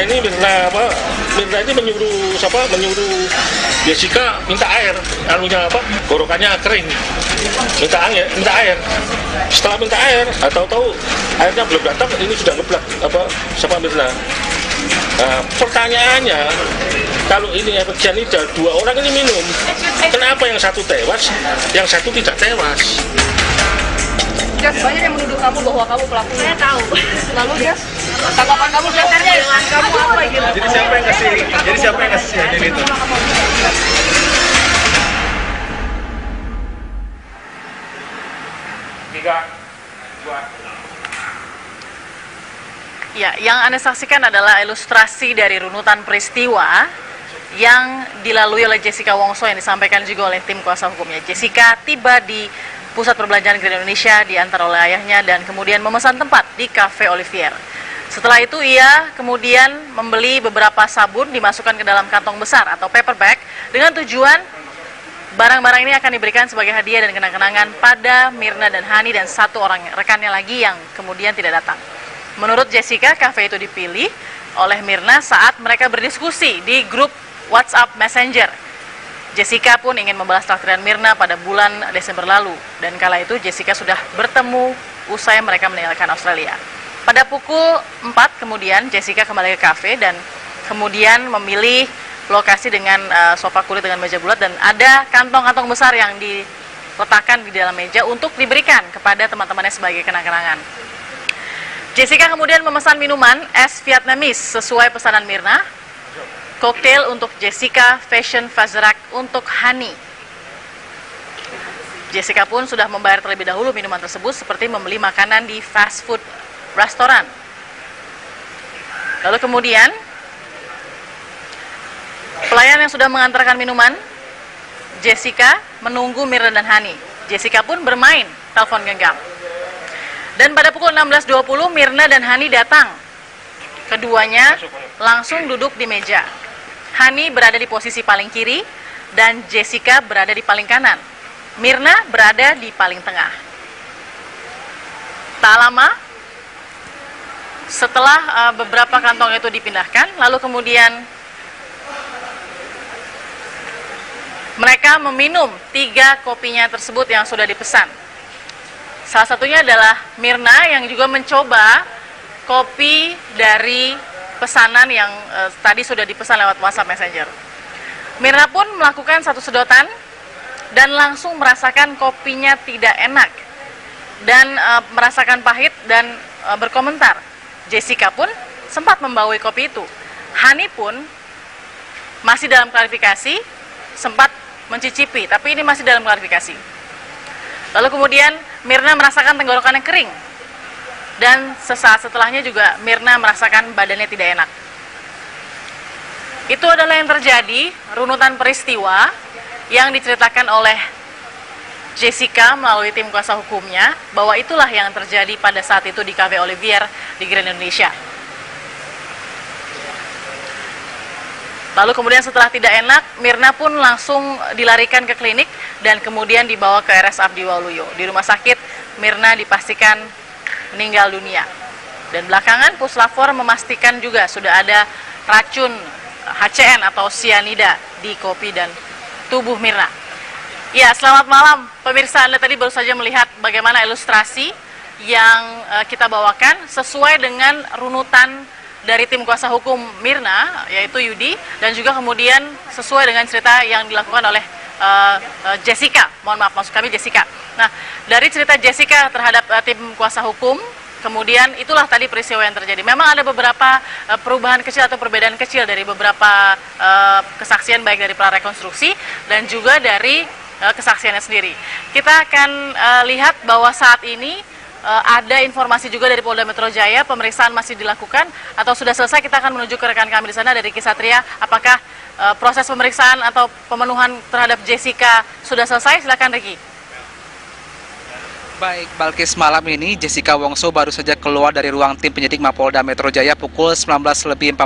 Mirna ini menyuruh Jessica minta air, gorokannya kering, minta air. Setelah minta air, tahu-tahu airnya belum datang, ini sudah ngeblak sama Mirna. Nah, pertanyaannya, kalau ini efek cyanida, 2 orang ini minum, kenapa yang satu tewas, yang satu tidak tewas? Jas, banyak yang menuduh kamu bahwa kamu pelakunya. Saya tahu. Lalu Jas, tanggapan kamu dasarnya dengan kamu apa gitu? Jadi siapa yang kasih cyanida itu? Ya, yang Anda saksikan adalah ilustrasi dari runutan peristiwa yang dilalui oleh Jessica Wongso yang disampaikan juga oleh tim kuasa hukumnya. Jessica tiba di Pusat Perbelanjaan Grand Indonesia diantar oleh ayahnya dan kemudian memesan tempat di Cafe Olivier. Setelah itu ia kemudian membeli beberapa sabun dimasukkan ke dalam kantong besar atau paper bag dengan tujuan barang-barang ini akan diberikan sebagai hadiah dan kenang-kenangan pada Mirna dan Hani dan 1 orang rekannya lagi yang kemudian tidak datang. Menurut Jessica, kafe itu dipilih oleh Mirna saat mereka berdiskusi di grup WhatsApp Messenger. Jessica pun ingin membalas takdiran Mirna pada bulan Desember lalu. Dan kala itu Jessica sudah bertemu usai mereka meninggalkan Australia. Pada pukul 4 kemudian Jessica kembali ke kafe dan kemudian memilih lokasi dengan sofa kulit dengan meja bulat dan ada kantong-kantong besar yang diletakkan di dalam meja untuk diberikan kepada teman-temannya sebagai kenang-kenangan. Jessica kemudian memesan minuman es Vietnamese sesuai pesanan Mirna, koktail untuk Jessica, fashion Fazerak untuk Hani. Jessica pun sudah membayar terlebih dahulu minuman tersebut seperti membeli makanan di fast food restoran. Lalu kemudian pelayan yang sudah mengantarkan minuman, Jessica menunggu Mirna dan Hani. Jessica pun bermain telepon genggam. Dan pada pukul 16.20 Mirna dan Hani datang. Keduanya langsung duduk di meja. Hani berada di posisi paling kiri dan Jessica berada di paling kanan. Mirna berada di paling tengah. Tak lama setelah beberapa kantong itu dipindahkan, lalu kemudian mereka meminum 3 kopinya tersebut yang sudah dipesan. Salah satunya adalah Mirna yang juga mencoba kopi dari pesanan yang tadi sudah dipesan lewat WhatsApp Messenger. Mirna pun melakukan 1 sedotan dan langsung merasakan kopinya tidak enak dan merasakan pahit dan berkomentar. Jessica pun sempat membawai kopi itu. Hani pun masih dalam klarifikasi, sempat mencicipi, tapi ini masih dalam klarifikasi. Lalu kemudian Mirna merasakan tenggorokannya kering. Dan sesaat setelahnya juga Mirna merasakan badannya tidak enak. Itu adalah yang terjadi, runutan peristiwa yang diceritakan oleh Jessica melalui tim kuasa hukumnya, bahwa itulah yang terjadi pada saat itu di Cafe Olivier di Grand Indonesia. Lalu kemudian setelah tidak enak, Mirna pun langsung dilarikan ke klinik dan kemudian dibawa ke RS Abdi Waluyo. Di rumah sakit, Mirna dipastikan meninggal dunia. Dan belakangan Puslapor memastikan juga sudah ada racun HCN atau cyanida di kopi dan tubuh Mirna. Ya, selamat malam pemirsa. Anda tadi baru saja melihat bagaimana ilustrasi yang kita bawakan sesuai dengan runutan dari tim kuasa hukum Mirna, yaitu Yudi, dan juga kemudian sesuai dengan cerita yang dilakukan oleh Jessica. Mohon maaf, maksud kami Jessica. Nah, dari cerita Jessica terhadap tim kuasa hukum, kemudian itulah tadi peristiwa yang terjadi. Memang ada beberapa perubahan kecil atau perbedaan kecil dari beberapa kesaksian, baik dari prarekonstruksi dan juga dari kesaksiannya sendiri. Kita akan lihat bahwa saat ini ada informasi juga dari Polda Metro Jaya, pemeriksaan masih dilakukan atau sudah selesai. Kita akan menuju ke rekan kami di sana dari Kisatria. Apakah proses pemeriksaan atau pemenuhan terhadap Jessica sudah selesai? Silakan Ricky. Baik, Balkis, malam ini Jessica Wongso baru saja keluar dari ruang tim penyidik Mapolda Metro Jaya pukul 19.45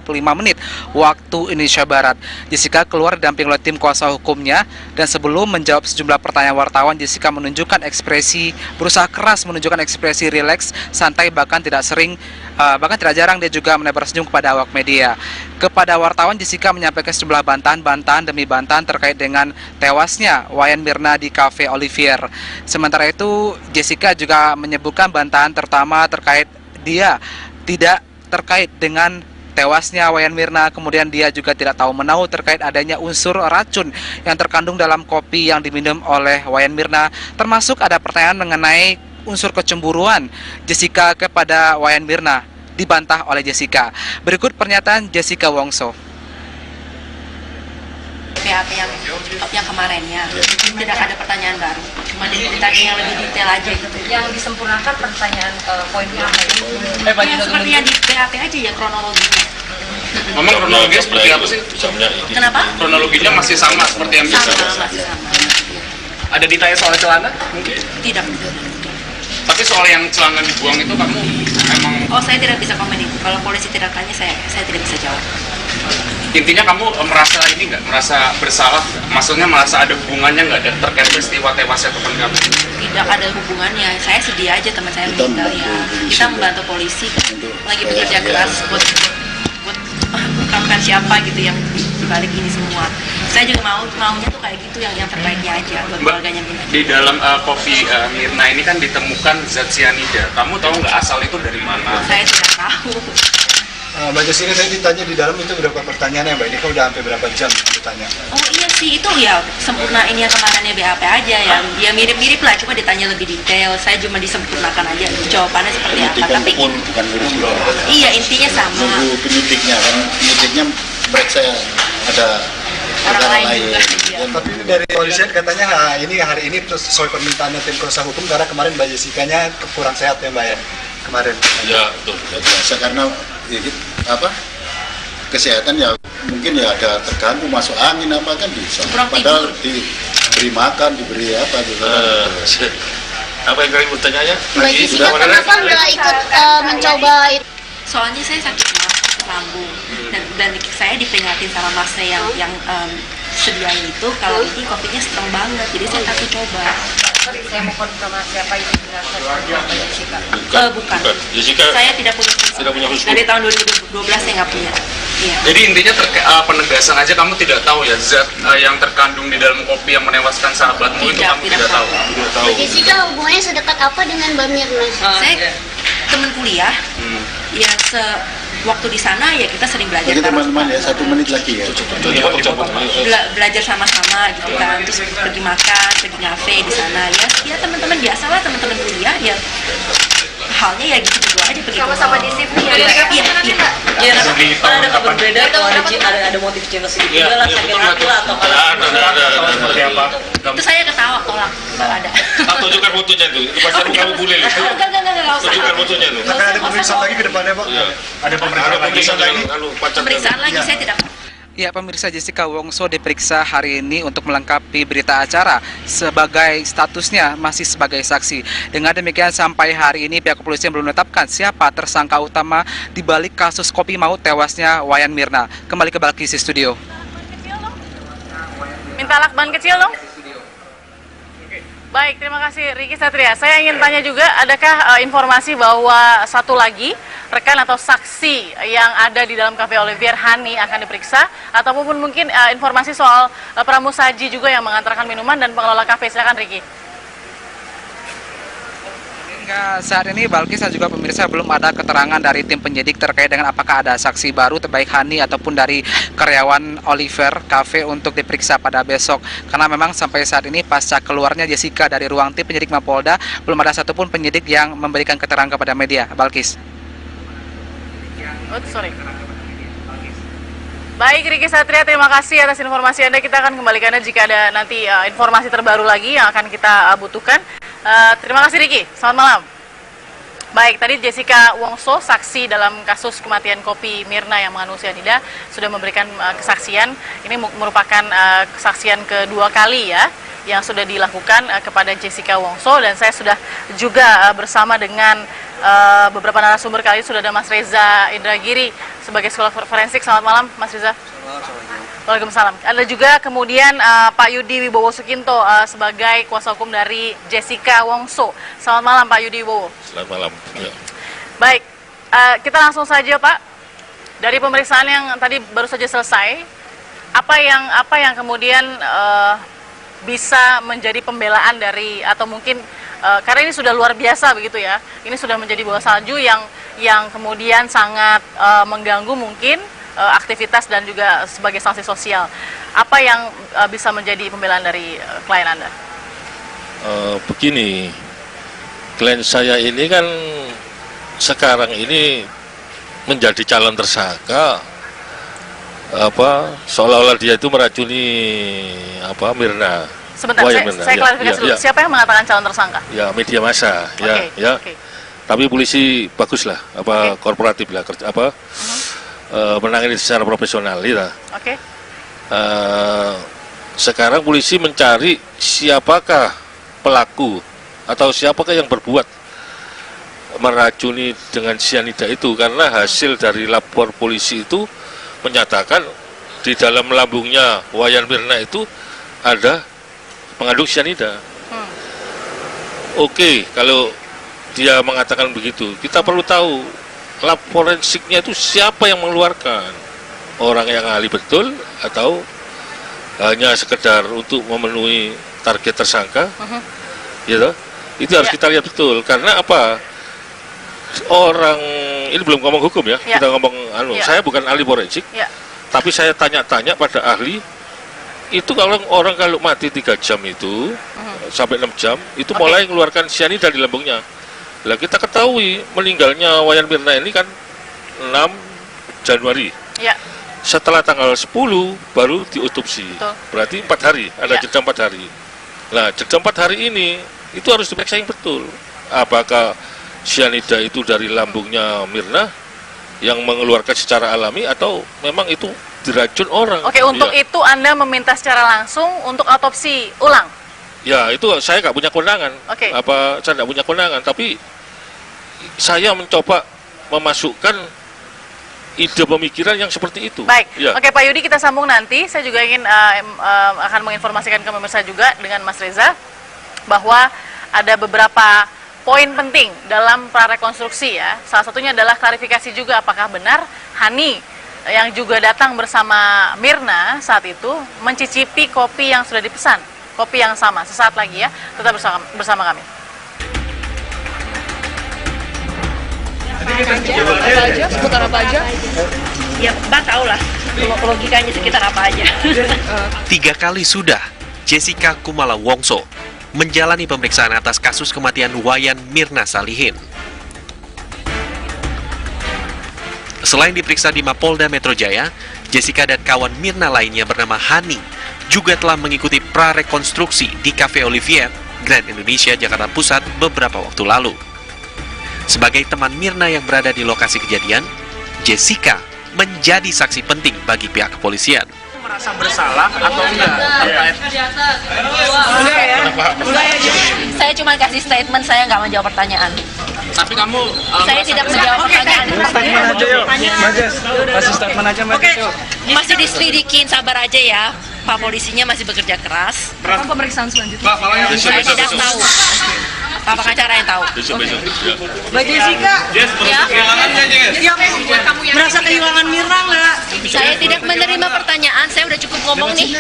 waktu Indonesia Barat. Jessica keluar didampingi oleh tim kuasa hukumnya dan sebelum menjawab sejumlah pertanyaan wartawan, Jessica menunjukkan ekspresi, berusaha keras menunjukkan ekspresi rileks, santai, bahkan tidak sering Bahkan tidak jarang dia juga menebar senyum kepada awak media. Kepada wartawan, Jessica menyampaikan sejumlah bantahan demi bantahan terkait dengan tewasnya Wayan Mirna di Cafe Olivier. Sementara itu, Jessica juga menyebutkan bantahan terutama terkait dia tidak terkait dengan tewasnya Wayan Mirna, kemudian dia juga tidak tahu menahu terkait adanya unsur racun yang terkandung dalam kopi yang diminum oleh Wayan Mirna, termasuk ada pertanyaan mengenai unsur kecemburuan Jessica kepada Wayan Mirna, dibantah oleh Jessica. Berikut pernyataan Jessica Wongso. BAP yang kemarinnya tidak ada pertanyaan baru, cuma ditanya yang lebih detail aja gitu. Yang disempurnakan pertanyaan poinnya apa itu? Ya, seperti yang di BAP aja ya, kronologinya. Memang kronologinya seperti apa sih? Kenapa? Kronologinya masih sama seperti yang biasa. Masih sama. Ada ditanya soal celana? Mungkin. Tidak. Tapi soal yang celana dibuang itu kamu emang... Oh, saya tidak bisa komen itu. Kalau polisi tidak tanya, saya tidak bisa jawab. Intinya kamu merasa ini nggak? Merasa bersalah nggak? Maksudnya merasa ada hubungannya nggak terkait peristiwa tewasnya teman kamu? Tidak ada hubungannya. Saya sedih aja teman saya meninggal ya. Kita membantu polisi kan. Lagi bekerja keras buat mengungkapkan siapa gitu yang dibalik ini semua. Saya juga maunya tuh kayak gitu yang terbaiknya aja buat keluarganya Mirna. Di dalam kopi Mirna ini kan ditemukan zat cyanida. Kamu tahu nggak asal itu dari mana? Saya tidak tahu. Mbak Jessica, saya ditanya di dalam itu berapa pertanyaan ya Mbak? Ini kan udah hampir berapa jam ditanya? Oh iya sih, itu ya sempurna ini yang kemarinnya BAP aja ya mirip-mirip lah, cuma ditanya lebih detail. Saya cuma disempurnakan aja jawabannya seperti apa. Tapi pun bukan ngurus iya, intinya sama. nunggu penyidiknya kan, penyidiknya periksa ada Orang perkara lain juga. Iya. Tapi dari polisian katanya hari ini sesuai permintaannya tim kuasa hukum karena kemarin Mbak Jessica-nya kurang sehat ya Mbak ya? Kemarin. Ya, betul. ya biasa karena ya, kesehatan ya mungkin ya ada terganggu masuk angin apa kan bisa. Kurang Padahal diberi makan, diberi apa gitu. Apa yang kalian bertanya? Mbak Jessica kenapa nggak ikut mencoba itu? Soalnya saya sakit lambung dan saya diperingatin sama masnya yang sediain itu kalau ini kopinya strong banget, jadi saya takut coba. Saya mau konfirmasi apa itu benar Jessica? Bukan. Jessica Saya tidak punya Facebook. tidak punya Facebook. Dari tahun 2012 saya nggak punya. Iya. Jadi intinya penegasan aja kamu tidak tahu ya zat yang terkandung di dalam kopi yang menewaskan sahabatmu itu kamu tidak tahu. Tidak tahu. Mbak Jessica hubungannya sedekat apa dengan Mbak Mirna? Saya teman kuliah. Ya waktu di sana ya kita sering belajar. Bagi teman-teman ya 1 menit lagi ya. Belajar sama-sama gitu kan, terus pergi makan, pergi ngafe di sana ya teman-teman biasa lah, teman-teman kuliah ya halnya ya gitu aja, pergi sama-sama di sini ya. Ya, ada kabar beredar kalau ada motif cinta segitiga lah, sakit hati lah, atau ada. Seperti apa? Itu saya ketawa tolak, nggak ada. Tunjukkan fotonya tuh. Itu pasti kamu boleh. Nggak usah. Tunjukkan fotonya tuh. Akan ada pemeriksaan lagi ke depannya Pak? Iya. Ada pemeriksaan lagi. Pemeriksaan lagi saya tidak. Ya, pemirsa, Jessica Wongso diperiksa hari ini untuk melengkapi berita acara sebagai statusnya masih sebagai saksi. Dengan demikian sampai hari ini pihak kepolisian belum menetapkan siapa tersangka utama di balik kasus kopi maut tewasnya Wayan Mirna. Kembali ke Balkis di studio. Minta lakban kecil dong. Baik, terima kasih Riki Satria. Saya ingin tanya juga, adakah informasi bahwa satu lagi rekan atau saksi yang ada di dalam Cafe Olivier, Hani, akan diperiksa? Ataupun mungkin informasi soal pramusaji juga yang mengantarkan minuman dan pengelola kafe. Silakan Riki. Hingga saat ini Balkis dan juga pemirsa belum ada keterangan dari tim penyidik terkait dengan apakah ada saksi baru baik Hani ataupun dari karyawan Olivier Cafe untuk diperiksa pada besok. Karena memang sampai saat ini pasca keluarnya Jessica dari ruang tim penyidik Mapolda belum ada satupun penyidik yang memberikan keterangan kepada media. Balkis. Baik, Riki Satria, terima kasih atas informasi Anda. Kita akan kembalikan Anda jika ada nanti informasi terbaru lagi yang akan kita butuhkan. Terima kasih Riki, selamat malam. Baik, tadi Jessica Wongso, saksi dalam kasus kematian kopi Mirna yang mengandung cyanida, sudah memberikan kesaksian. Ini merupakan kesaksian kedua kali ya yang sudah dilakukan kepada Jessica Wongso, dan saya sudah juga bersama dengan beberapa narasumber. Kali ini sudah ada Mas Reza Indragiri sebagai psikolog forensik. Selamat malam Mas Reza. Waalaikumsalam. Ada juga kemudian Pak Yudi Wibowo Sukinto sebagai kuasa hukum dari Jessica Wongso. Selamat malam Pak Yudi Wibowo. Selamat malam. Ya. Baik, Kita langsung saja Pak, dari pemeriksaan yang tadi baru saja selesai, apa yang kemudian bisa menjadi pembelaan dari, atau mungkin karena ini sudah luar biasa begitu ya, ini sudah menjadi bola salju yang kemudian sangat mengganggu mungkin aktivitas dan juga sebagai sanksi sosial. Apa yang bisa menjadi pembelaan dari klien Anda? Begini, klien saya ini kan sekarang ini menjadi calon tersangka, seolah-olah dia itu meracuni Mirna. Sebentar, saya klarifikasi dulu. Siapa yang mengatakan calon tersangka? Ya, media massa, Okay. Tapi polisi bagus lah, korporatif lah, menangani secara profesional, ya. Oke. Sekarang polisi mencari siapakah pelaku atau siapakah yang berbuat meracuni dengan sianida itu, karena hasil dari lapor polisi itu menyatakan di dalam lambungnya Wayan Mirna itu ada mengandung sianida. Oke, kalau dia mengatakan begitu, kita perlu tahu lab forensiknya itu siapa yang mengeluarkan, orang yang ahli betul atau hanya sekedar untuk memenuhi target tersangka, gitu. Itu harus kita lihat betul, karena apa? Orang ini belum ngomong hukum ya, kita ngomong saya bukan ahli forensik, tapi saya tanya-tanya pada ahli. Itu kalau mati 3 jam itu sampai 6 jam itu mulai mengeluarkan sianida di lambungnya. Lah kita ketahui meninggalnya Wayan Mirna ini kan 6 Januari. Setelah tanggal 10 baru diotopsi. Berarti 4 hari, ada jeda 4 hari. Nah, jeda 4 hari ini itu harus diperiksa yang betul. Apakah sianida itu dari lambungnya Mirna yang mengeluarkan secara alami atau memang itu diracun orang. Oke, untuk itu Anda meminta secara langsung untuk otopsi ulang? Ya, itu saya nggak punya kewenangan. Saya nggak punya kewenangan, tapi saya mencoba memasukkan ide pemikiran yang seperti itu. Baik, Oke Pak Yudi, kita sambung nanti. Saya juga ingin akan menginformasikan ke pemirsa juga dengan Mas Reza bahwa ada beberapa poin penting dalam prarekonstruksi ya. Salah satunya adalah klarifikasi juga apakah benar Hani yang juga datang bersama Mirna saat itu mencicipi kopi yang sudah dipesan, kopi yang sama. Sesaat lagi ya, tetap bersama kami. Seputar apa aja? Ya, Mbak tahu lah logikanya sekitar apa aja. 3 kali sudah Jessica Kumala Wongso menjalani pemeriksaan atas kasus kematian Wayan Mirna Salihin. Selain diperiksa di Mapolda Metro Jaya, Jessica dan kawan Mirna lainnya bernama Hani juga telah mengikuti prarekonstruksi di Cafe Olivier, Grand Indonesia, Jakarta Pusat beberapa waktu lalu. Sebagai teman Mirna yang berada di lokasi kejadian, Jessica menjadi saksi penting bagi pihak kepolisian. Merasa bersalah atau enggak? Saya cuma kasih statement, saya nggak menjawab pertanyaan. Tapi kamu Saya tidak menjawab pertanyaan. Statement aja yuk, kasih statement aja Mbak. Masih diselidikin, sabar aja ya. Pak polisinya masih bekerja keras. Kapan pemeriksaan selanjutnya? Saya tidak tahu. Pak pengacara yang tahu. Mbak Jessica, Ya. merasa kehilangan Mirna nggak? Saya tidak menerima pertanyaan. Saya udah cukup ngomong nih.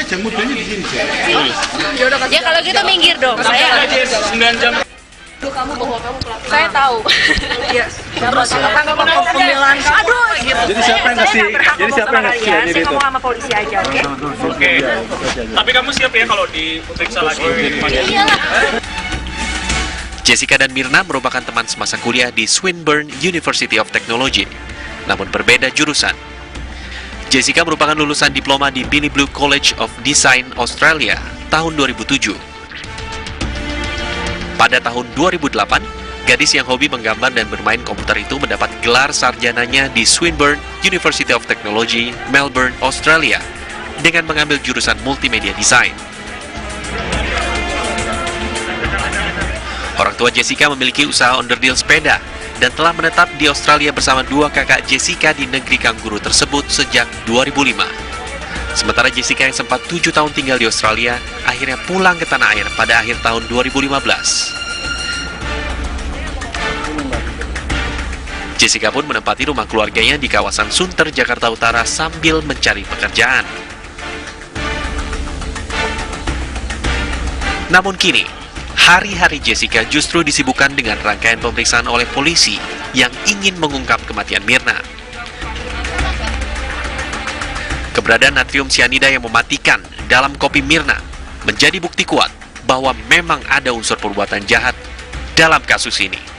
Ya kalau gitu minggir dong. Saya 9 jam. Saya tahu. Pembelaan kamu. Jadi siapa yang ngasih? Jadi siapa yang ngasih Saya ngomong sama polisi aja, oke? Oke. Tapi kamu siap ya kalau diperiksa lagi? Jessica dan Mirna merupakan teman semasa kuliah di Swinburne University of Technology, namun berbeda jurusan. Jessica merupakan lulusan diploma di Billy Blue College of Design Australia tahun 2007. Pada tahun 2008, gadis yang hobi menggambar dan bermain komputer itu mendapat gelar sarjananya di Swinburne University of Technology, Melbourne, Australia, dengan mengambil jurusan Multimedia Design. Orang tua Jessica memiliki usaha onderdil sepeda dan telah menetap di Australia bersama 2 kakak Jessica di negeri kanguru tersebut sejak 2005. Sementara Jessica yang sempat 7 tahun tinggal di Australia, akhirnya pulang ke tanah air pada akhir tahun 2015. Jessica pun menempati rumah keluarganya di kawasan Sunter, Jakarta Utara sambil mencari pekerjaan. Namun kini, hari-hari Jessica justru disibukkan dengan rangkaian pemeriksaan oleh polisi yang ingin mengungkap kematian Mirna. Keberadaan natrium cyanida yang mematikan dalam kopi Mirna menjadi bukti kuat bahwa memang ada unsur perbuatan jahat dalam kasus ini.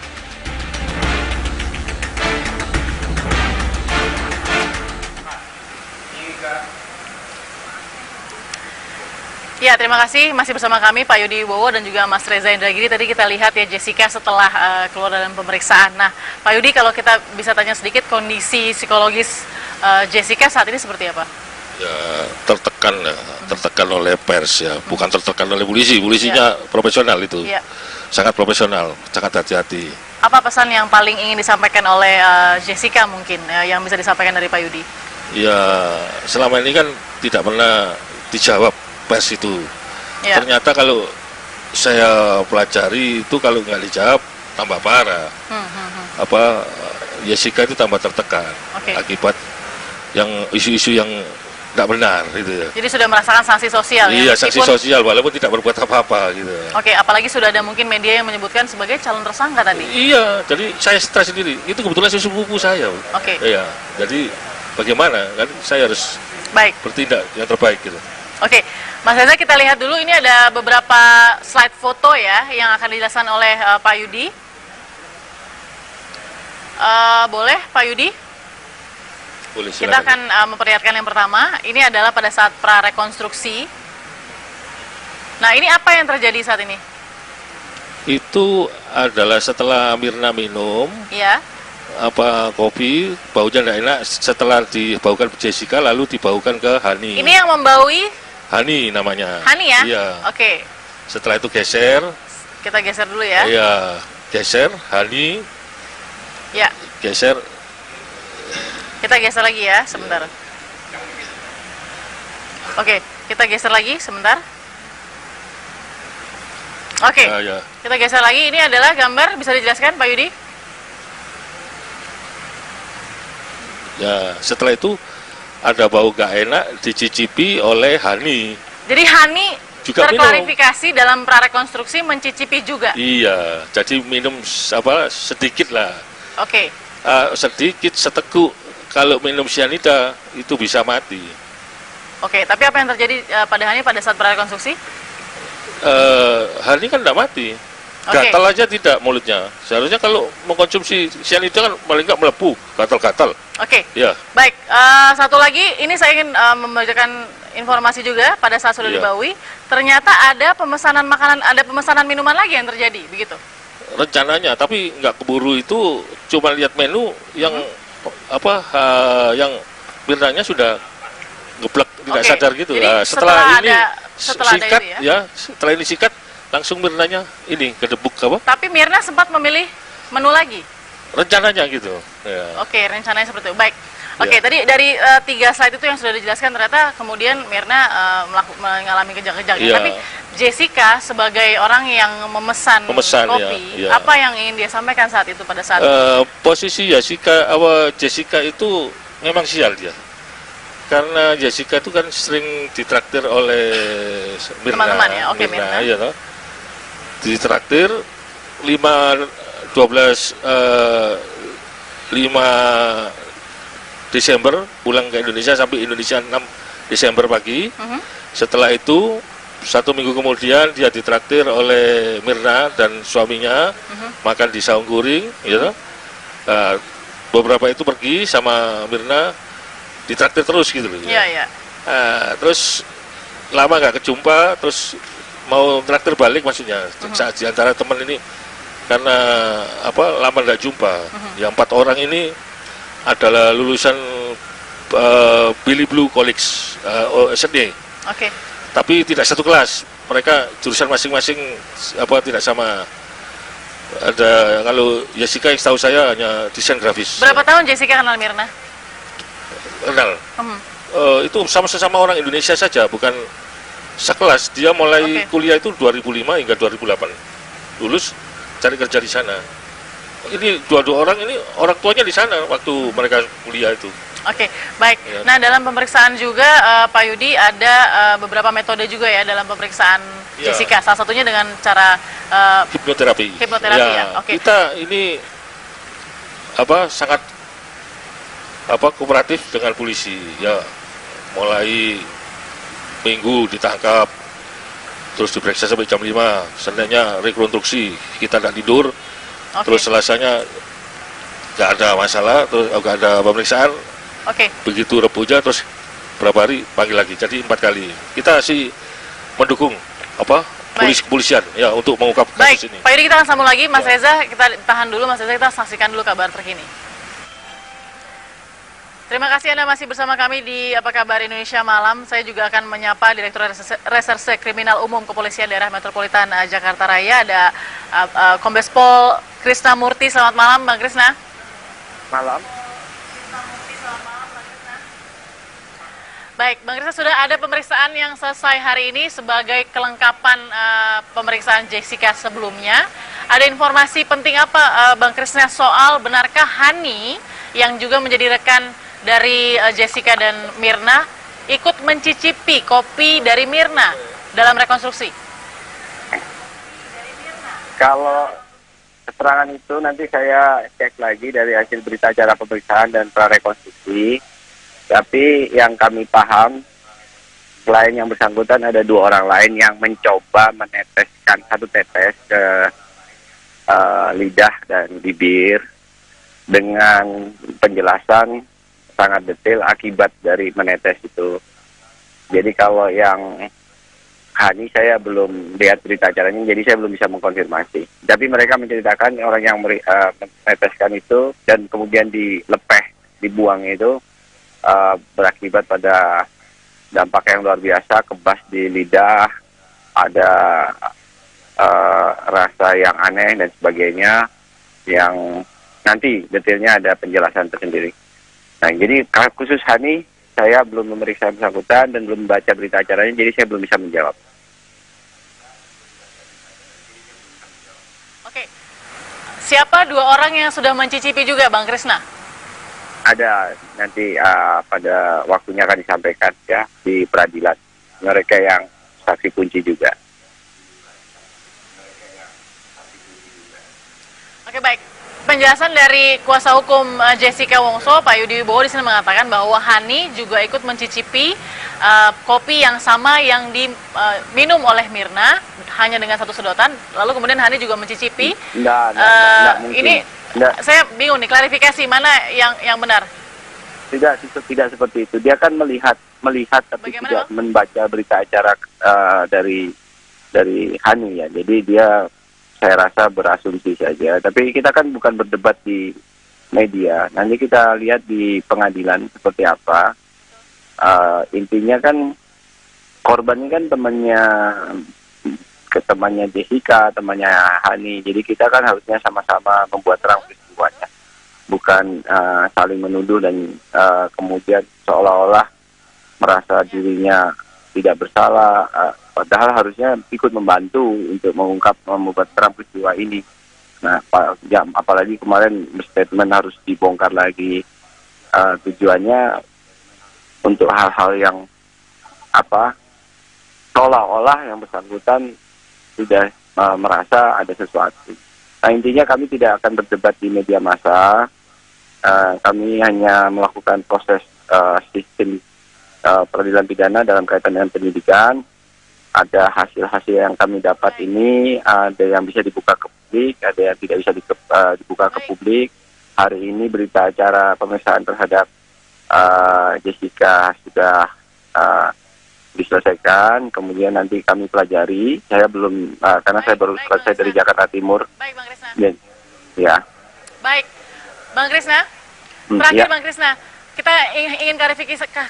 Ya, terima kasih masih bersama kami Pak Yudi Wibowo dan juga Mas Reza Indragiri. Tadi kita lihat ya Jessica setelah keluar dalam pemeriksaan. Nah, Pak Yudi, kalau kita bisa tanya sedikit kondisi psikologis Jessica saat ini seperti apa? Ya, tertekan oleh pers ya, bukan tertekan oleh polisi. Polisinya profesional itu, sangat profesional, sangat hati-hati. Apa pesan yang paling ingin disampaikan oleh Jessica mungkin yang bisa disampaikan dari Pak Yudi? Ya, selama ini kan tidak pernah dijawab pers itu. Ternyata kalau saya pelajari itu kalau nggak dijawab tambah parah. Jessica itu tambah tertekan akibat yang isu-isu yang tidak benar gitu ya. Jadi sudah merasakan sanksi sosial ya? Iya, sanksi sosial walaupun tidak berbuat apa-apa gitu. Apalagi sudah ada mungkin media yang menyebutkan sebagai calon tersangka tadi. Iya, jadi saya stres sendiri. Itu kebetulan sepupu saya. Iya, jadi bagaimana kan saya harus bertindak yang terbaik gitu. Mas Reza, kita lihat dulu ini ada beberapa slide foto ya yang akan dijelaskan oleh Pak Yudi. Boleh Pak Yudi? Boleh, kita akan memperlihatkan yang pertama. Ini adalah pada saat prarekonstruksi. Nah, ini apa yang terjadi saat ini? Itu adalah setelah Mirna minum kopi, baunya tidak enak. Setelah dibaukan Jessica lalu dibaukan ke Hani. Ini yang membaui? Hani namanya. Hani ya? Iya. Setelah itu geser. Kita geser dulu ya. Iya, geser Hani. Ya. Geser. Kita geser lagi ya, sebentar. Kita geser lagi sebentar. Kita geser lagi. Ini adalah gambar, bisa dijelaskan Pak Yudi? Ya, setelah itu ada bau gak enak dicicipi oleh Hani. Jadi Hani juga terklarifikasi minum. Dalam prarekonstruksi mencicipi juga? Iya, jadi minum sedikit lah. Sedikit, seteguk. Kalau minum cyanida itu bisa mati. Tapi apa yang terjadi pada Hani pada saat prarekonstruksi? Hani kan tidak mati. Gatal aja tidak mulutnya. Seharusnya kalau mengkonsumsi cyanida kan paling nggak melepuh, gatal-gatal. Ya. Baik, satu lagi, ini saya ingin membacakan informasi juga pada saat sudah dibaui. Ternyata ada pemesanan makanan, ada pemesanan minuman lagi yang terjadi, begitu? Rencananya, tapi nggak keburu itu. Cuma lihat menu yang yang Mirnanya sudah geblek, tidak sadar gitu. Jadi, setelah ini sikat ya? Setelah ini sikat langsung Mirnanya ini kedebuk Tapi Mirna sempat memilih menu lagi? Rencananya gitu. Rencananya seperti itu. Baik. Tadi dari 3 slide itu yang sudah dijelaskan ternyata kemudian Mirna mengalami kejang-kejang. Tapi Jessica sebagai orang yang memesan kopi, apa yang ingin dia sampaikan saat itu pada saat posisi Jessica itu memang sial dia. Karena Jessica itu kan sering ditraktir oleh Mirna. Teman-teman ya, Mirna. Iya, ditraktir 5 Desember pulang ke Indonesia sampai Indonesia 6 Desember pagi. Setelah itu 1 minggu kemudian dia ditraktir oleh Mirna dan suaminya makan di Saung Guring, beberapa itu pergi sama Mirna ditraktir terus gitu loh. Terus lama nggak kejumpa, terus mau traktir balik maksudnya. Saat di antara teman ini karena lama nggak jumpa. Yang 4 orang ini adalah lulusan Billy Blue College SD. Tapi tidak satu kelas. Mereka jurusan masing-masing tidak sama. Ada kalau Jessica yang tahu saya hanya desain grafis. Berapa tahun Jessica kenal Mirna? Kenal. Itu sama-sama orang Indonesia saja, bukan sekelas. Dia mulai kuliah itu 2005 hingga 2008. Lulus cari kerja di sana. ini dua orang ini orang tuanya di sana waktu mereka kuliah itu. Oke, baik. Ya. Nah, dalam pemeriksaan juga Pak Yudi ada beberapa metode juga ya dalam pemeriksaan Ya. Jessica. Salah satunya dengan cara Hipnoterapi. Hipnoterapi ya, oke. Kita ini sangat kooperatif dengan polisi ya, mulai Minggu ditangkap, terus diperiksa sampai jam 5, Seninnya rekonstruksi, kita nggak tidur, terus Selasanya nggak ada masalah, terus nggak ada pemeriksaan. Begitu Rebunya terus berapa hari panggil lagi, jadi 4 kali. Kita sih mendukung kepolisian ya untuk mengungkap kasus ini. Pak Yudi, kita akan sambung lagi. Mas Reza, kita tahan dulu. Mas Reza, kita saksikan dulu kabar terkini. Terima kasih Anda masih bersama kami di Apa Kabar Indonesia Malam. Saya juga akan menyapa Direktur Reserse Kriminal Umum Kepolisian Daerah Metropolitan Jakarta Raya. Ada Kombes Pol Krisna Murty. Selamat malam, Bang Krisna. Malam. Baik, Bang Krisna, sudah ada pemeriksaan yang selesai hari ini sebagai kelengkapan pemeriksaan Jessica sebelumnya. Ada informasi penting apa, Bang Krisna, soal benarkah Hani yang juga menjadi rekan dari Jessica dan Mirna ikut mencicipi kopi dari Mirna dalam rekonstruksi? Kalau keterangan itu nanti saya cek lagi dari hasil berita acara pemeriksaan dan prarekonstruksi. Tapi yang kami paham, selain yang bersangkutan ada 2 orang lain yang mencoba meneteskan 1 tetes ke lidah dan bibir dengan penjelasan sangat detail akibat dari menetes itu. Jadi kalau yang Hani saya belum lihat berita acaranya, jadi saya belum bisa mengkonfirmasi. Tapi mereka menceritakan orang yang meneteskan itu dan kemudian dibuang itu berakibat pada dampak yang luar biasa, kebas di lidah, ada rasa yang aneh dan sebagainya, yang nanti detailnya ada penjelasan tersendiri. Nah, jadi khusus Hani, saya belum memeriksa bersangkutan dan belum membaca berita acaranya, jadi saya belum bisa menjawab. Oke, siapa 2 orang yang sudah mencicipi juga, Bang Krisna? Ada, nanti pada waktunya akan disampaikan ya di peradilan. Mereka yang saksi kunci juga. Oke, baik. Penjelasan dari kuasa hukum Jessica Wongso, Pak Yudi Wibowo di sini mengatakan bahwa Hani juga ikut mencicipi kopi yang sama yang diminum oleh Mirna hanya dengan 1 sedotan. Lalu kemudian Hani juga mencicipi. Enggak mungkin. Ini saya bingung nih, klarifikasi mana yang benar? Tidak seperti itu. Dia kan melihat tapi tidak membaca berita acara dari Hani ya. Jadi dia, saya rasa berasumsi saja. Tapi kita kan bukan berdebat di media. Nanti kita lihat di pengadilan seperti apa. Intinya kan korban ini kan temannya Jessica, temannya Hani. Jadi kita kan harusnya sama-sama membuat terang peristiwanya. Bukan saling menuduh dan kemudian seolah-olah merasa dirinya tidak bersalah, padahal harusnya ikut membantu untuk membuat terang peristiwa ini. Nah, apalagi kemarin statement harus dibongkar lagi, tujuannya untuk hal-hal yang seolah-olah yang bersangkutan sudah merasa ada sesuatu. Nah, intinya kami tidak akan berdebat di media massa, kami hanya melakukan proses sistem peradilan pidana dalam kaitan dengan penyidikan. Ada hasil-hasil yang kami dapat ini, ada yang bisa dibuka ke publik, ada yang tidak bisa dibuka ke publik. Hari ini berita acara pemeriksaan terhadap Jessica sudah diselesaikan, kemudian nanti kami pelajari. Saya belum, karena saya baru selesai dari Jakarta Timur. Baik, Bang Krisna. Ya. Baik, Bang Krisna. Terakhir, ya. Bang Krisna. Kita ingin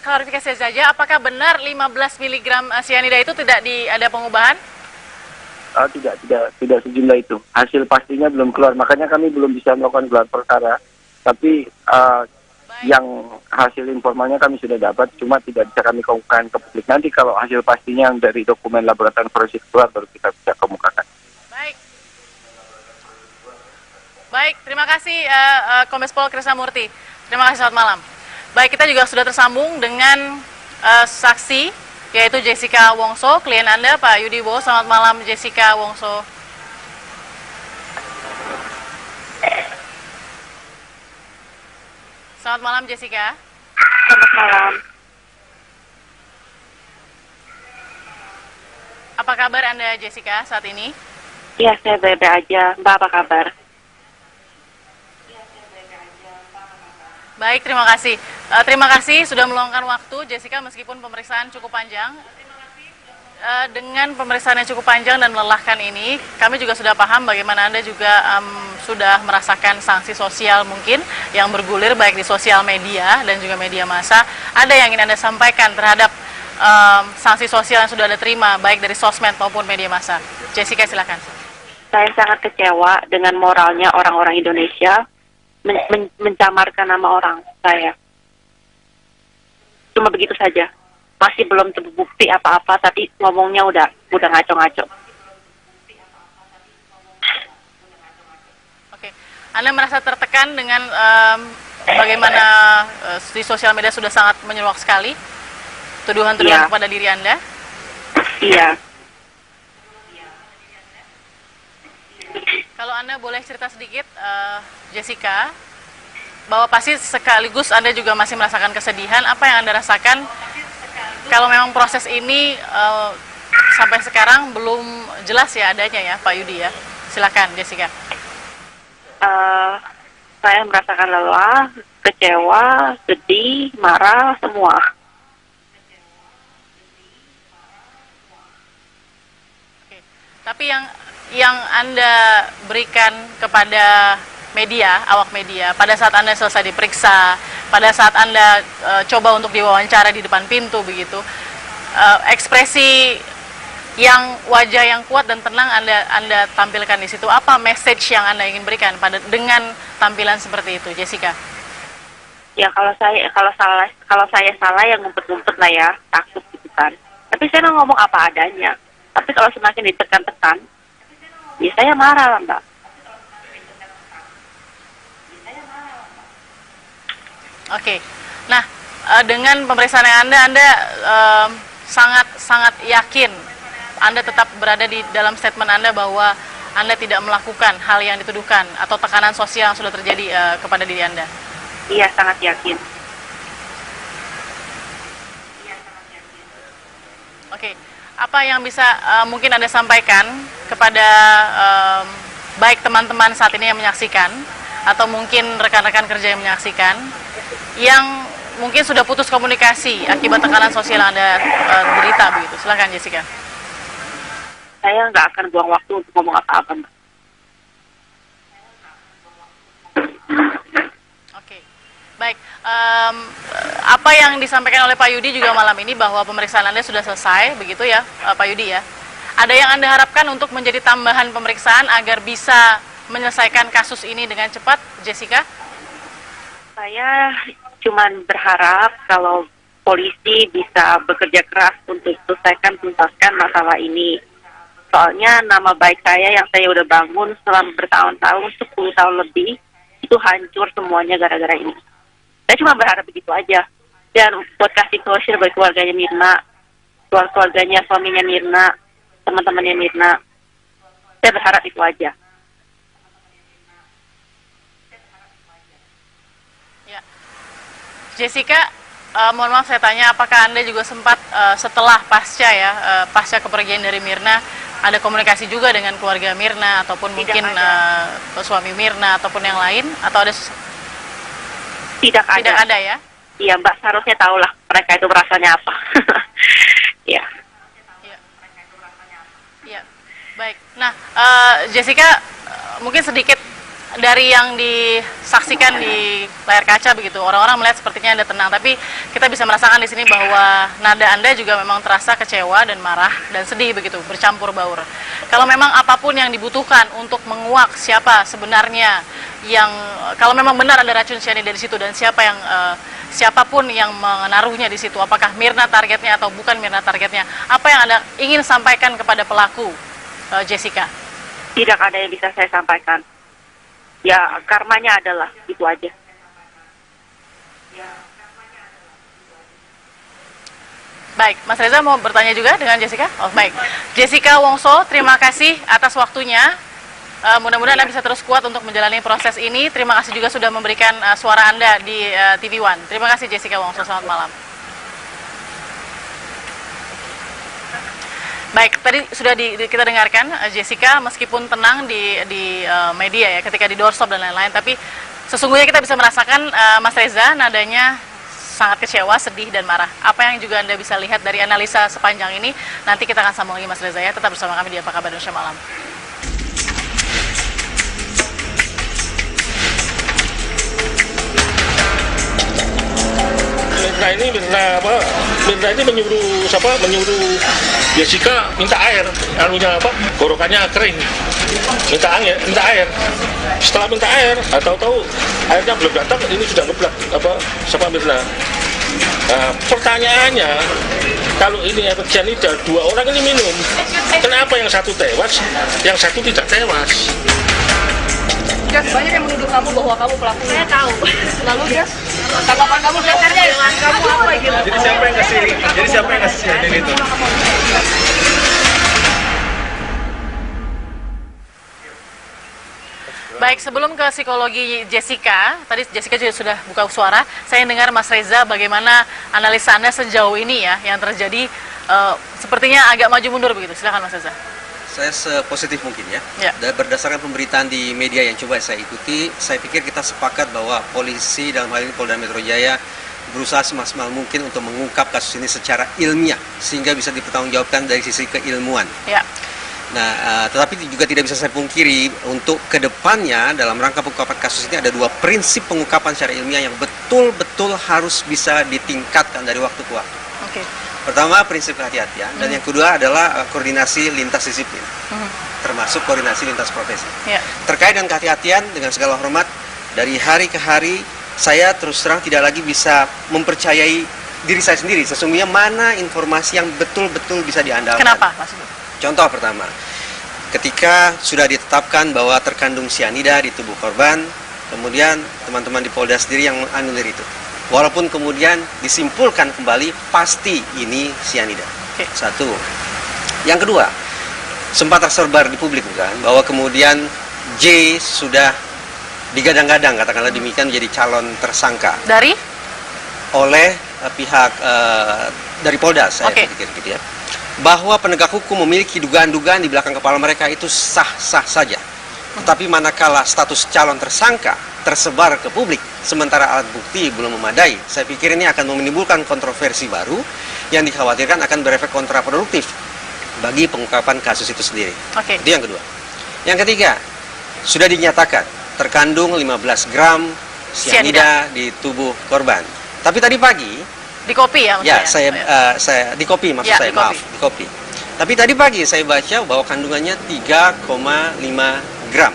klarifikasi saja, apakah benar 15 mg cyanida itu tidak ada pengubahan? Tidak sejumlah itu. Hasil pastinya belum keluar, makanya kami belum bisa melakukan gelar perkara. Tapi yang hasil informalnya kami sudah dapat, cuma tidak bisa kami kemukakan ke publik. Nanti kalau hasil pastinya yang dari dokumen laboratorium forensik keluar, baru kita bisa kemukakan. Baik. Baik, terima kasih Kombes Pol Krisnamurti. Terima kasih, selamat malam. Baik, kita juga sudah tersambung dengan saksi, yaitu Jessica Wongso, klien Anda, Pak Yudi Bowo. Selamat malam, Jessica Wongso. Selamat malam, Jessica. Selamat malam. Apa kabar Anda, Jessica, saat ini? Iya, saya baik aja. Mbak, apa kabar? Baik, terima kasih. Terima kasih sudah meluangkan waktu, Jessica, meskipun pemeriksaan cukup panjang. Dengan pemeriksaan yang cukup panjang dan melelahkan ini, kami juga sudah paham bagaimana Anda juga sudah merasakan sanksi sosial mungkin yang bergulir baik di sosial media dan juga media massa. Ada yang ingin Anda sampaikan terhadap sanksi sosial yang sudah Anda terima, baik dari sosmed maupun media massa. Jessica, silakan. Saya sangat kecewa dengan moralnya orang-orang Indonesia mencamarkan nama orang saya. Cuma begitu saja. Masih belum terbukti apa-apa, tapi ngomongnya udah ngaco-ngaco. Oke, Anda merasa tertekan dengan bagaimana di sosial media sudah sangat menyeruak sekali tuduhan-tuduhan kepada diri Anda? Iya. Kalau Anda boleh cerita sedikit, Jessica, bahwa pasti sekaligus Anda juga masih merasakan kesedihan. Apa yang Anda rasakan kalau memang proses ini sampai sekarang belum jelas ya adanya ya, Pak Yudi ya? Silakan, Jessica. Saya merasakan lelah, kecewa, sedih, marah, semua. Oke. Tapi yang Anda berikan kepada media, awak media, pada saat Anda selesai diperiksa, pada saat Anda coba untuk diwawancara di depan pintu begitu, ekspresi yang wajah yang kuat dan tenang Anda tampilkan di situ, apa message yang Anda ingin berikan dengan tampilan seperti itu, Jessica? Ya kalau saya salah ya ngumpet-ngumpet lah ya, takut gitu kan. Tapi saya ngomong apa adanya. Tapi kalau semakin ditekan-tekan, ya saya marah lah, Mbak. Oke, nah dengan pemeriksaan yang Anda sangat yakin Anda tetap berada di dalam statement Anda bahwa Anda tidak melakukan hal yang dituduhkan atau tekanan sosial yang sudah terjadi kepada diri Anda? Iya, sangat yakin. Oke, apa yang bisa mungkin Anda sampaikan kepada baik teman-teman saat ini yang menyaksikan atau mungkin rekan-rekan kerja yang menyaksikan yang mungkin sudah putus komunikasi akibat tekanan sosial yang Anda derita begitu. Silakan, Jessica. Saya nggak akan buang waktu untuk ngomong apa-apa, Mbak. Oke, baik. Apa yang disampaikan oleh Pak Yudi juga malam ini bahwa pemeriksaan Anda sudah selesai, begitu ya, Pak Yudi ya. Ada yang Anda harapkan untuk menjadi tambahan pemeriksaan agar bisa menyelesaikan kasus ini dengan cepat, Jessica? Saya cuman berharap kalau polisi bisa bekerja keras untuk tuntaskan masalah ini. Soalnya nama baik saya yang saya udah bangun selama bertahun-tahun, 10 tahun lebih, itu hancur semuanya gara-gara ini. Saya cuma berharap begitu aja. Dan buat kasih closure bagi keluarganya Mirna, keluarganya suaminya Mirna, teman-temannya Mirna. Saya berharap itu aja. Jessica, mohon maaf saya tanya, apakah Anda juga sempat setelah pasca kepergian dari Mirna, ada komunikasi juga dengan keluarga Mirna ataupun mungkin suami Mirna ataupun yang lain, atau ada? Tidak ada ya? Iya, Mbak, seharusnya tahulah mereka itu rasanya apa. Iya. Iya. Baik. Nah, Jessica, mungkin sedikit dari yang disaksikan di layar kaca begitu, orang-orang melihat sepertinya Anda tenang, tapi kita bisa merasakan di sini bahwa nada Anda juga memang terasa kecewa dan marah dan sedih begitu, bercampur baur. Kalau memang apapun yang dibutuhkan untuk menguak siapa sebenarnya yang, kalau memang benar ada racun cyanida di situ dan siapapun yang menaruhnya di situ, apakah Mirna targetnya atau bukan Mirna targetnya, apa yang Anda ingin sampaikan kepada pelaku, Jessica? Tidak ada yang bisa saya sampaikan. ya karmanya adalah itu aja. Baik, Mas Reza mau bertanya juga dengan Jessica? Oh, baik. Jessica Wongso, terima kasih atas waktunya. Mudah-mudahan Anda bisa terus kuat untuk menjalani proses ini. Terima kasih juga sudah memberikan suara Anda di TV One. Terima kasih Jessica Wongso, selamat malam. Baik, tadi sudah kita dengarkan Jessica meskipun tenang di media ya ketika di doorstop dan lain-lain, tapi sesungguhnya kita bisa merasakan Mas Reza nadanya sangat kecewa, sedih, dan marah. Apa yang juga Anda bisa lihat dari analisa sepanjang ini, nanti kita akan sambung lagi Mas Reza ya. Tetap bersama kami di Apa Kabar Indonesia Malam. Mirna ini menyuruh Jessica minta air, gorokannya kering, minta air. Setelah minta air, tahu-tahu airnya belum datang, ini sudah ngeblak sama Mirna. Nah, pertanyaannya, kalau ini efek cyanida, 2 orang ini minum, kenapa yang satu tewas, yang satu tidak tewas? Jas, banyak yang menuduh kamu bahwa kamu pelakunya. Saya tahu. Lalu Jas, tanggapan kamu dasarnya kamu apa gitu? Jadi siapa yang kasih cyanida itu? Baik, sebelum ke psikologi Jessica, tadi Jessica juga sudah buka suara. Saya dengar Mas Reza bagaimana analisa Anda sejauh ini ya, yang terjadi sepertinya agak maju mundur begitu. Silakan Mas Reza. Saya sepositif mungkin ya. Dan berdasarkan pemberitaan di media yang coba saya ikuti, saya pikir kita sepakat bahwa polisi dalam hal ini Polda Metro Jaya berusaha semaksimal mungkin untuk mengungkap kasus ini secara ilmiah sehingga bisa dipertanggungjawabkan dari sisi keilmuan. Ya. Nah, tetapi juga tidak bisa saya pungkiri untuk kedepannya dalam rangka pengungkapan kasus ini ada 2 prinsip pengungkapan secara ilmiah yang betul-betul harus bisa ditingkatkan dari waktu ke waktu. Oke. Pertama, prinsip kehati-hatian, dan yang kedua adalah koordinasi lintas disiplin, termasuk koordinasi lintas profesi. Ya. Terkait dengan kehati-hatian, dengan segala hormat, dari hari ke hari, saya terus terang tidak lagi bisa mempercayai diri saya sendiri. Sesungguhnya mana informasi yang betul-betul bisa diandalkan. Kenapa, Mas? Contoh pertama, ketika sudah ditetapkan bahwa terkandung cyanida di tubuh korban, kemudian teman-teman di Polda sendiri yang menganulir itu. Walaupun kemudian disimpulkan kembali pasti ini cyanida. Satu. Yang kedua, sempat tersebar di publik bukan bahwa kemudian J sudah digadang-gadang katakanlah demikian menjadi calon tersangka dari oleh pihak dari Polda saya pikir gitu ya. Bahwa penegak hukum memiliki dugaan-dugaan di belakang kepala mereka itu sah-sah saja. Tetapi manakala status calon tersangka tersebar ke publik, sementara alat bukti belum memadai, saya pikir ini akan menimbulkan kontroversi baru yang dikhawatirkan akan berefek kontraproduktif bagi pengungkapan kasus itu sendiri. Itu yang kedua. Yang ketiga, sudah dinyatakan terkandung 15 gram cyanida di tubuh korban. Tapi tadi pagi di kopi ya? Ya, saya di kopi maksud saya, maaf, di kopi. Tapi tadi pagi saya baca bahwa kandungannya 3,5 gram.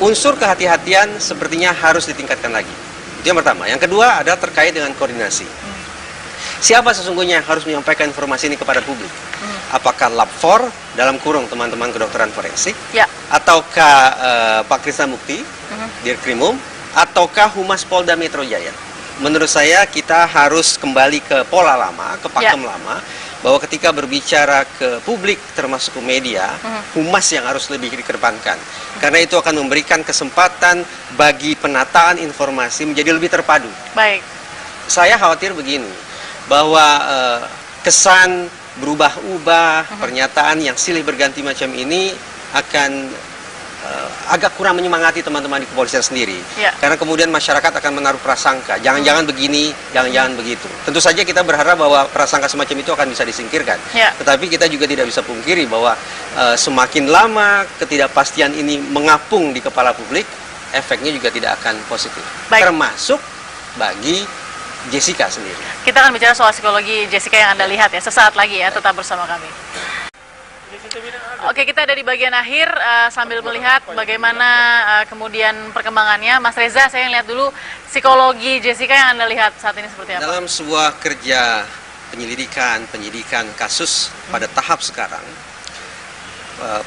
Unsur kehati-hatian sepertinya harus ditingkatkan lagi. Itu yang pertama. Yang kedua adalah terkait dengan koordinasi. Siapa sesungguhnya yang harus menyampaikan informasi ini kepada publik? Apakah Lab 4 dalam kurung teman-teman kedokteran forensik? Ataukah Pak Krisna Mukti, Dirkrimum? Ataukah Humas Polda Metro Jaya? Menurut saya kita harus kembali ke pola lama, ke pakem lama, bahwa ketika berbicara ke publik termasuk ke media, humas yang harus lebih dikedepankan. Karena itu akan memberikan kesempatan bagi penataan informasi menjadi lebih terpadu. Baik. Saya khawatir begini, bahwa kesan berubah-ubah, pernyataan yang silih berganti macam ini akan agak kurang menyemangati teman-teman di kepolisian sendiri. Karena kemudian masyarakat akan menaruh prasangka, jangan-jangan begini, jangan-jangan begitu. Tentu saja kita berharap bahwa prasangka semacam itu akan bisa disingkirkan. Tetapi kita juga tidak bisa pungkiri bahwa semakin lama ketidakpastian ini mengapung di kepala publik, efeknya juga tidak akan positif. Termasuk bagi Jessica sendiri. Kita akan bicara soal psikologi Jessica yang Anda lihat ya, sesaat lagi ya, tetap bersama kami. Oke, kita ada di bagian akhir sambil melihat bagaimana kemudian perkembangannya. Mas Reza, saya lihat dulu psikologi Jessica yang Anda lihat saat ini seperti apa? Dalam sebuah kerja penyidikan kasus pada tahap sekarang,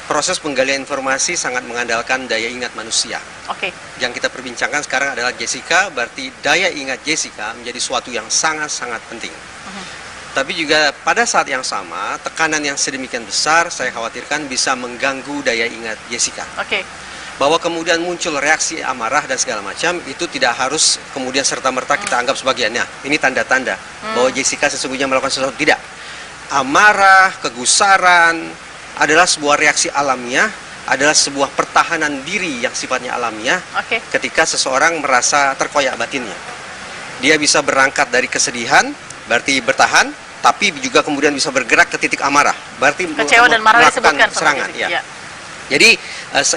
proses penggalian informasi sangat mengandalkan daya ingat manusia. Oke. Yang kita perbincangkan sekarang adalah Jessica, berarti daya ingat Jessica menjadi suatu yang sangat-sangat penting. Tapi juga pada saat yang sama, tekanan yang sedemikian besar saya khawatirkan bisa mengganggu daya ingat Jessica. Oke. Bahwa kemudian muncul reaksi amarah dan segala macam, itu tidak harus kemudian serta-merta kita anggap sebagiannya. Ini tanda-tanda bahwa Jessica sesungguhnya melakukan sesuatu. Tidak. Amarah, kegusaran adalah sebuah reaksi alamiah, adalah sebuah pertahanan diri yang sifatnya alamiah ketika seseorang merasa terkoyak batinnya. Dia bisa berangkat dari kesedihan, berarti bertahan, tapi juga kemudian bisa bergerak ke titik amarah, berarti kecewa dan marah melakukan disebutkan serangan. Ya. Jadi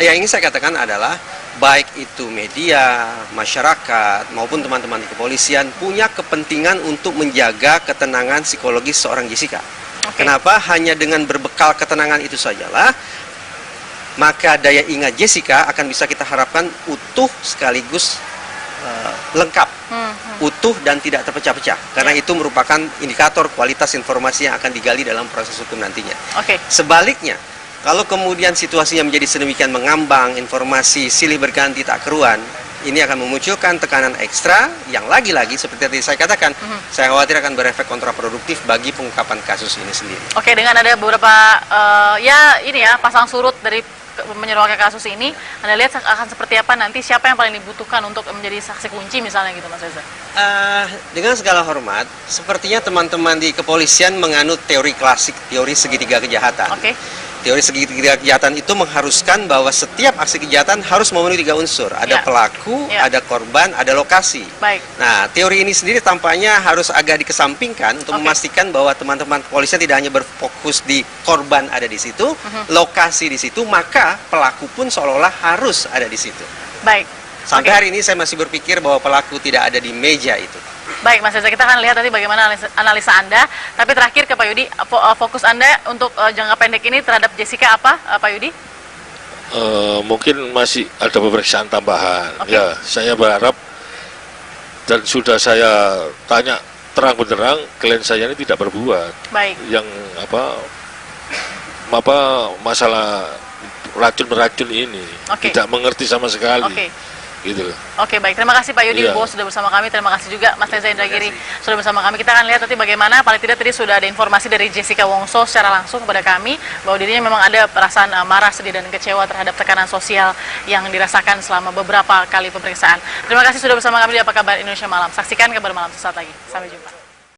yang ingin saya katakan adalah baik itu media, masyarakat maupun teman-teman di kepolisian punya kepentingan untuk menjaga ketenangan psikologis seorang Jessica. Kenapa? Hanya dengan berbekal ketenangan itu sajalah maka daya ingat Jessica akan bisa kita harapkan utuh sekaligus lengkap, utuh dan tidak terpecah-pecah, karena itu merupakan indikator kualitas informasi yang akan digali dalam proses hukum nantinya. Sebaliknya, kalau kemudian situasinya menjadi sedemikian mengambang, informasi silih berganti tak keruan, ini akan memunculkan tekanan ekstra yang lagi-lagi seperti tadi saya katakan, saya khawatir akan berefek kontraproduktif bagi pengungkapan kasus ini sendiri. Oke, dengan ada beberapa pasang surut dari menyeruakan kasus ini, Anda lihat akan seperti apa nanti, siapa yang paling dibutuhkan untuk menjadi saksi kunci misalnya gitu, Mas Reza? Dengan segala hormat, sepertinya teman-teman di kepolisian menganut teori klasik, teori segitiga kejahatan. Teori segitiga kejahatan itu mengharuskan bahwa setiap aksi kejahatan harus memenuhi 3 unsur. Ada pelaku, ada korban, ada lokasi. Nah, teori ini sendiri tampaknya harus agak dikesampingkan untuk memastikan bahwa teman-teman kepolisian tidak hanya berfokus di korban ada di situ, lokasi di situ, maka pelaku pun seolah-olah harus ada di situ. Sampai hari ini saya masih berpikir bahwa pelaku tidak ada di meja itu. Baik, Mas Reza, kita akan lihat nanti bagaimana analisa Anda. Tapi terakhir ke Pak Yudi, fokus Anda untuk jangka pendek ini terhadap Jessica apa, Pak Yudi? Mungkin masih ada pemeriksaan tambahan. Ya, saya berharap dan sudah saya tanya terang benderang, klien saya ini tidak berbuat. Yang masalah racun-racun ini tidak mengerti sama sekali. Gitu. Baik, terima kasih Pak Yudi Wibowo sudah bersama kami, terima kasih juga Mas Reza Indragiri sudah bersama kami. Kita akan lihat nanti bagaimana, paling tidak tadi sudah ada informasi dari Jessica Wongso secara langsung kepada kami bahwa dirinya memang ada perasaan marah, sedih dan kecewa terhadap tekanan sosial yang dirasakan selama beberapa kali pemeriksaan. Terima kasih sudah bersama kami di Apa Kabar Indonesia Malam. Saksikan Kabar Malam sesaat lagi. Sampai jumpa.